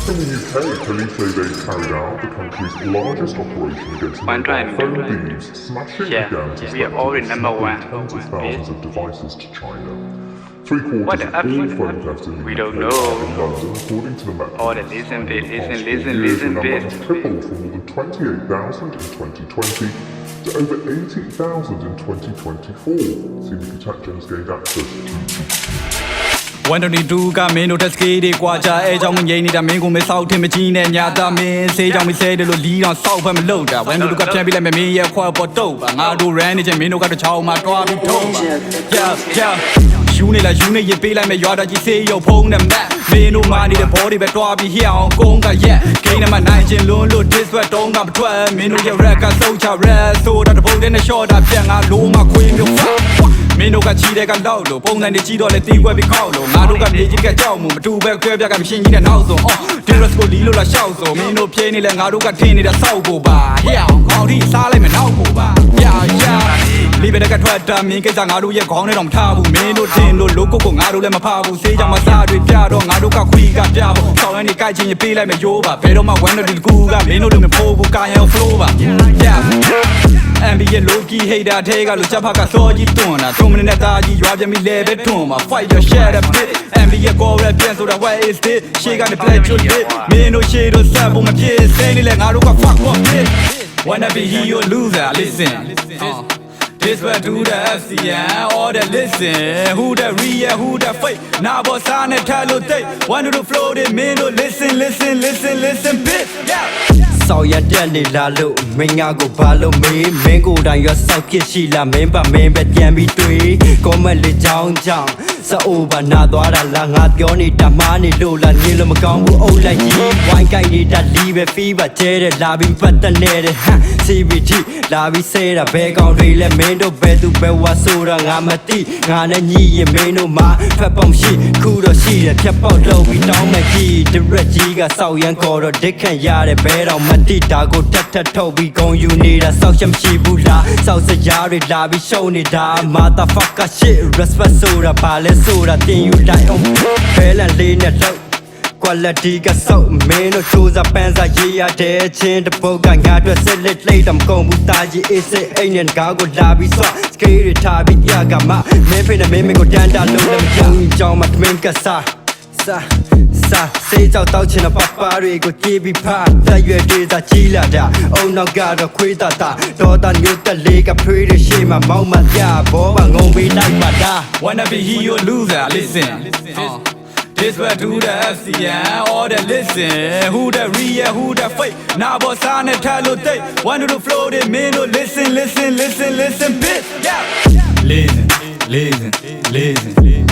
In the UK, police say they carried out the country's largest operation against mobile phone thieves, smashing the gangs that smuggled tens of thousands of devices to China. Three-quarters of all phone thefts in the UK are in London, according to the Met Police. Listen, Tripled from more than 28,000 in 2020 to over 80,000 in 2024. CBP Tech-Gens gained access to 122 ကမင်းတို့တက်စကေးတွေကွာကြအဲကြောင့်မငြိမ်နေတာမင်းကိုမဆောက်ထင်မကြီးနဲ့ညာသားမင်းဆေးကြောင့်မဆဲတယ်လို့လီတော့စောက်ဖက်မလုပ်တာ122ကပြန်ပြီးလိုက်မင်းရဲ့ခွာပေါ်တော့ပါငါတို့ run နေချင်မင်းတို့ကတော့ချောင်းမှာတွားပြီးထုတ်ပါ yeah ယူနေလားယူနေရင်ပေးလိုက်မယ်ရွာတော်ကြီးဆေးရုပ်ဖုံးနဲ့မတ်မင်းတို့မာနေတဲ့ဘောတွေပဲတွားပြီးဟျောင်းကုန်းကရက်ဂိမ်းနဲ့မှနိုင်ချင်လွန်းလို့ diswet တုံးကမထွက်မင်းတို့ရဲ့ rap ကစုတ်ချ rap ဆိုတာတပုံးတဲ့ short တာပြန်ငါလုံးမခွေးမျိုးမင်းတို့ကချီတဲ့ကလောက်လို့ပုံစံတွေကြီးတော့လေတီးခွဲပြီးခောက်လို့ငါတို့ကမြေကြီးကကြောက်မှုမတူပဲခွဲပြကမရှင်းကြီးတဲ့နောက်ဆုံးTerrace ကိုလီလို့လာရှောက်ဆိုမင်းတို့ဖြေးနေလဲငါတို့ကထင်းနေတဲ့စောက်ဖို့ပါဟဲ့အောင်ခေါင်းထိစားလိုက်မယ်နောက်ဖို့ပါယာလီဘယ်ကထွက်တာမင်းကိစ္စငါတို့ရဲ့ခေါင်းထဲတော့မထားဘူးမင်းတို့ထင်းလို့လိုကုတ်ကိုငါတို့လည်းမဖားဘူးဆေးကြောင်မစားတွေပြတော့ငါတို့ကခွေးကပြဖို့ဆောင်းရင်းနေကြိုက်ချင်းရပေးလိုက်မယ်ရိုးပါဘယ်တော့မှ1တူကူကမင်းတို့လည်းမဖိုးဘူးကာယံ flow ပါ NBA Loki hater ထဲကလို့ချက်ဖက်ကစောကြီးတွန်းတာ3မိနစ်နဲ့သားကြီးရွာပြမိလဲပဲတွန်းမှာ fight your share a bit NBA ကိုရပြန်ဆိုတာ what is this ရှေ့ကနေ play to it မင်းတို့ရှေ့တို့ဆက်ဖို့မဖြစ်စိနေလဲငါတို့က fuck what it wanna be hero loser listen This will do the FCN or the listen who the real who the fake now boss on the tell they want to flow the men listen bit yeah ဆောက်ရတဲ့နေလာလို့မင်းငါကိုဘာလို့မေးမင်းကိုယ်တိုင်ရဆောက်ဖြစ်ရှိလားမင်းပါမင်းပဲပြန်ပြီးတွေးကောမက်လေးချောင်းစအိုးပါနာသွားတာလားငါပြောနေတာမှားနေလို့လားနေလို့မကောင်းဘူးအုပ်လိုက်ကြီးဝိုင်းကြိုက်နေတာလီပဲဖီးပါကျဲတဲ့လာပြီးပတ်သက်နေတဲ့ဟမ် CBT လာပြီးဆဲတာဘဲကောင်တွေလဲမင်းတို့ဘဲသူဘဲဝါဆိုတာငါမသိငါနဲ့ညီရင်မင်းတို့မှာဖက်ပေါင်ရှိခုတော့ရှိတယ်ဖြတ်ပေါက်လို့ပြီးတောင်းမဲ့ကြီးဒရက်ကြီးကစောက်ရန်ခေါ်တော့ဒိတ်ခန့်ရတဲ့ဘဲတော်မတိတာကိုတက်ထုတ်ပြီးဂုံယူနေတာစောက်ချက်မရှိဘူးလားစောက်စကြားတွေလာပြီးရှုံနေတာ motherfucker shit respect ဆိုတာဘာလဲဆိုတာတင်ယူလိုက်အောင်ဖဲလန်လေးနဲ့လောက် quality ကစောက်မင်းတို့စူးစမ်းပန်းစားရေးရတဲ့ချင်းတပုတ်ကငါအတွက်စစ်လက်လိုက်တော့မကုန်ဘူးတာကြီးအေးစိတ်အိမ်နဲ့ကားကိုလာပြီးစော့စကေးတွေထားပြီးပြကမှမင်းဖိနေမင်းကိုတန်းတာလို့လည်းမကြောက်ကြောင်မှတွင်ကစားစေးကြောက်တောက်ချင်တဲ့ပပတွေကိုကြည့်ပြီးဖားတက်ရွယ်တွေသာကြီးလာတာအုံနောက်ကတော့ခွေးတာဒေါ်တာမျိုးတက်လေးကဖွေးတွေရှေ့မှာမောင်းမပြဘောပါငုံပေးလိုက်ပါတာ wanna be hero loser listen This will do the FCN or the listen who the real who the fake now boss on the tell they want to flow the men listen bit yeah listen listen